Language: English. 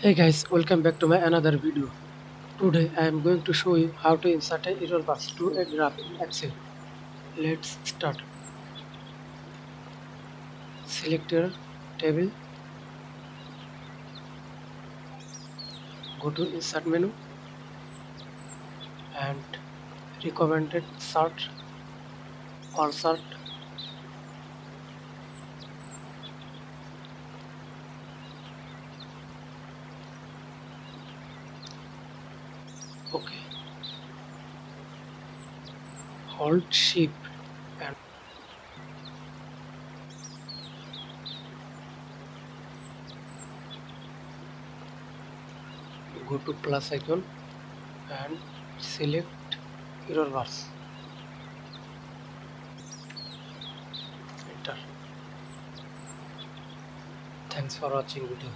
Hey guys, welcome back to my another video. Today I am going to show you how to insert a error bus to a graph in Excel. Let's start. Select your table, go to insert menu and recommended sort or sort. Okay. Hold shift and go to plus icon and select error bars. Enter. Thanks for watching video.